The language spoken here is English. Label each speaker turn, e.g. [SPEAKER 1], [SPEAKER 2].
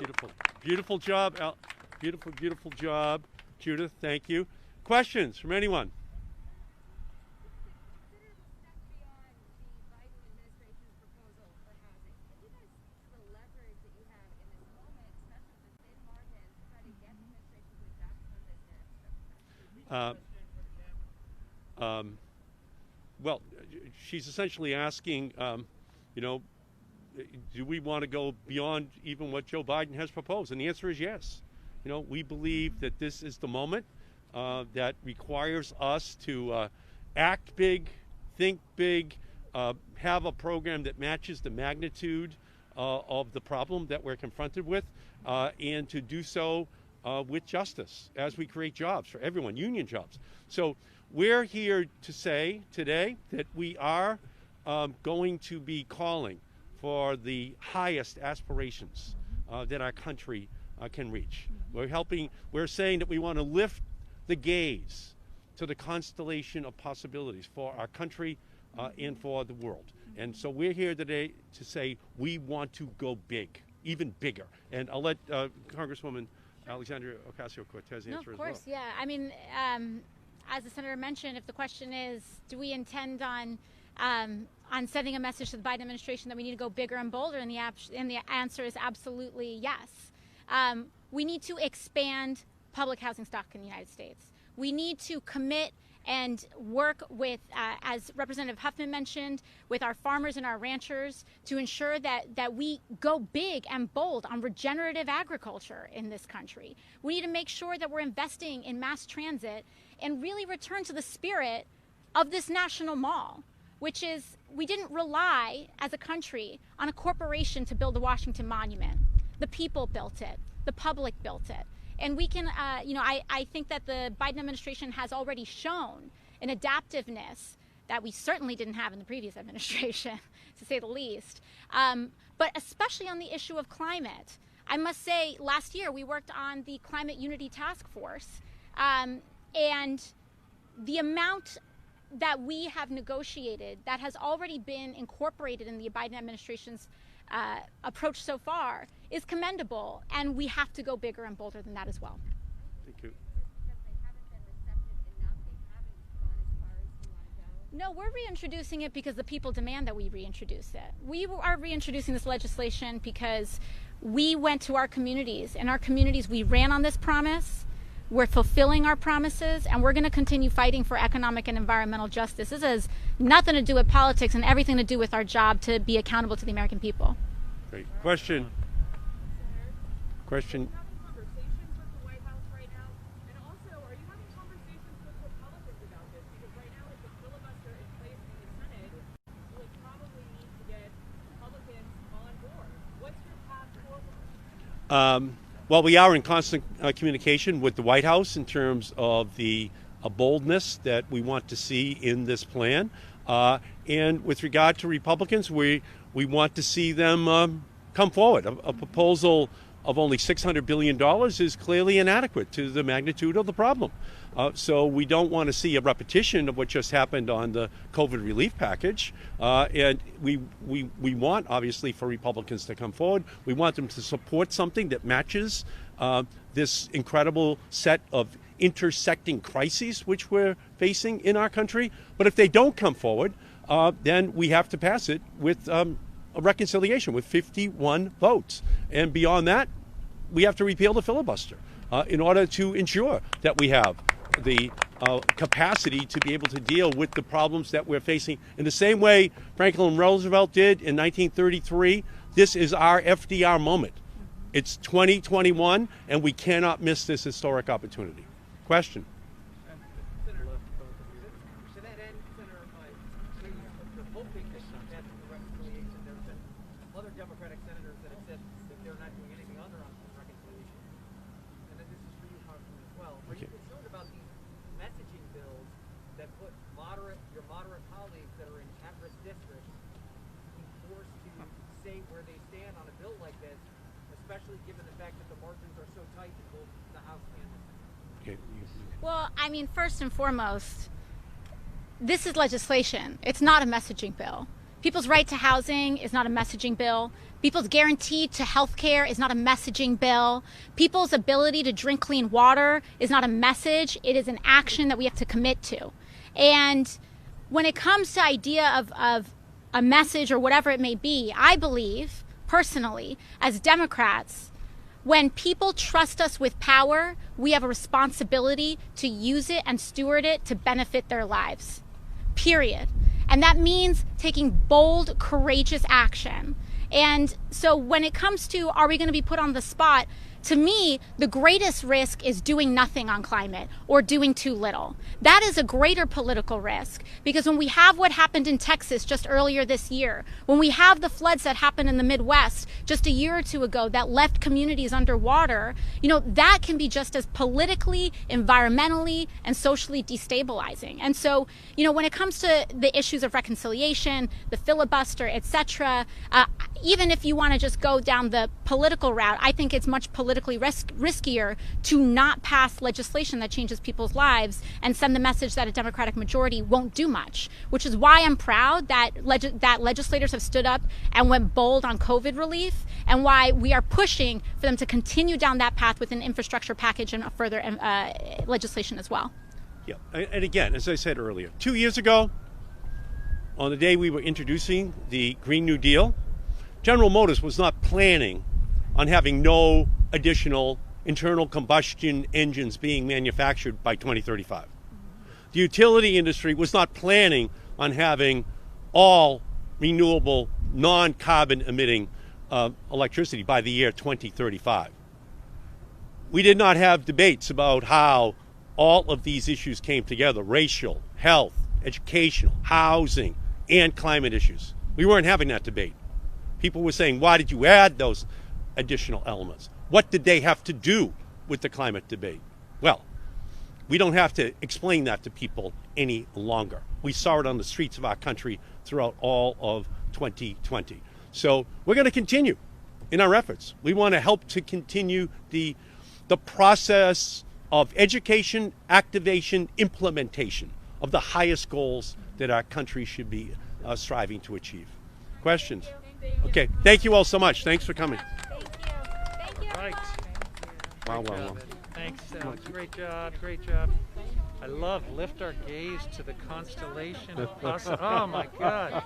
[SPEAKER 1] Beautiful. Beautiful job, beautiful job, Judith. Thank you. Questions from anyone? Well, she's essentially asking, do we want to go beyond even what Joe Biden has proposed? And the answer is yes. We believe that this is the moment that requires us to act big, think big, have a program that matches the magnitude of the problem that we're confronted with, and to do so with justice as we create jobs for everyone, union jobs. So we're here to say today that we are going to be calling for the highest aspirations that our country can reach. We're saying that we want to lift the gaze to the constellation of possibilities for our country and for the world. And so we're here today to say we want to go big, even bigger. And I'll let Congresswoman Alexandria Ocasio-Cortez answer as well.
[SPEAKER 2] No, of course, yeah. I mean, as the senator mentioned, if the question is, do we intend on sending a message to the Biden administration that we need to go bigger and bolder, and the answer is absolutely yes. We need to expand public housing stock in the United States. We need to commit and work with, as Representative Huffman mentioned, with our farmers and our ranchers to ensure that we go big and bold on regenerative agriculture in this country. We need to make sure that we're investing in mass transit and really return to the spirit of this national mall, which is we didn't rely as a country on a corporation to build the Washington Monument. The people built it. The public built it. And we can, I think that the Biden administration has already shown an adaptiveness that we certainly didn't have in the previous administration, to say the least. But especially on the issue of climate. I must say, last year we worked on the Climate Unity Task Force, and the amount that we have negotiated that has already been incorporated in the Biden administration's approach so far is commendable, and we have to go bigger and bolder than that as well.
[SPEAKER 1] Thank you.
[SPEAKER 2] No, we're reintroducing it because the people demand that we reintroduce it. We are reintroducing this legislation because we went to our communities. In our communities, we ran on this promise. We're fulfilling our promises, and we're going to continue fighting for economic and environmental justice. This has nothing to do with politics and everything to do with our job to be accountable to the American people.
[SPEAKER 1] Great. Question.
[SPEAKER 3] Are you having conversations with the White House right now? And also, are you having conversations with Republicans about this? Because right now, with the filibuster in place in the Senate, we'll probably need to get Republicans on board. What's your path forward?
[SPEAKER 1] Well, we are in constant communication with the White House in terms of the boldness that we want to see in this plan. And with regard to Republicans, we want to see them come forward. A proposal of only $600 billion is clearly inadequate to the magnitude of the problem. So we don't want to see a repetition of what just happened on the COVID relief package. And we want, obviously, for Republicans to come forward. We want them to support something that matches this incredible set of intersecting crises which we're facing in our country. But if they don't come forward, then we have to pass it with a reconciliation with 51 votes. And beyond that, we have to repeal the filibuster in order to ensure that we have the capacity to be able to deal with the problems that we're facing in the same way Franklin Roosevelt did in 1933. This is our FDR moment. It's 2021, and we cannot miss this historic opportunity. Question.
[SPEAKER 4] Other Democratic senators that have said that they're not doing anything other on reconciliation. And then this is for you, Congressman, as well. Are you concerned about these messaging bills that put your moderate colleagues that are in at-risk districts being forced to say where they stand on a bill like this, especially given the fact that the margins are so tight in both the House and the Senate?
[SPEAKER 2] Well, I mean, first and foremost, this is legislation. It's not a messaging bill. People's right to housing is not a messaging bill. People's guarantee to health care is not a messaging bill. People's ability to drink clean water is not a message. It is an action that we have to commit to. And when it comes to idea of a message or whatever it may be, I believe, personally, as Democrats, when people trust us with power, we have a responsibility to use it and steward it to benefit their lives. Period. And that means taking bold, courageous action. And so when it comes to, are we going to be put on the spot? To me, the greatest risk is doing nothing on climate or doing too little. That is a greater political risk, because when we have what happened in Texas just earlier this year, when we have the floods that happened in the Midwest just a year or two ago that left communities underwater, that can be just as politically, environmentally, and socially destabilizing. And so, when it comes to the issues of reconciliation, the filibuster, etc., even if you want to just go down the political route, I think it's much politically riskier to not pass legislation that changes people's lives and send the message that a Democratic majority won't do much, which is why I'm proud that legislators have stood up and went bold on COVID relief, and why we are pushing for them to continue down that path with an infrastructure package and further legislation as well.
[SPEAKER 1] Yeah, and again, as I said earlier, 2 years ago, on the day we were introducing the Green New Deal, General Motors was not planning on having no additional internal combustion engines being manufactured by 2035. The utility industry was not planning on having all renewable, non-carbon emitting electricity by the year 2035. We did not have debates about how all of these issues came together: racial, health, educational, housing, and climate issues. We weren't having that debate. People were saying, why did you add those additional elements? What did they have to do with the climate debate? Well, we don't have to explain that to people any longer. We saw it on the streets of our country throughout all of 2020. So we're going to continue in our efforts. We want to help to continue the process of education, activation, implementation of the highest goals that our country should be striving to achieve. Questions? Okay, thank you all so much. Thanks for coming.
[SPEAKER 2] Thank you.
[SPEAKER 4] Right.
[SPEAKER 1] Wow.
[SPEAKER 4] Thanks, Alex. Great job. I love lift our gaze to the constellation of possible. Oh my God.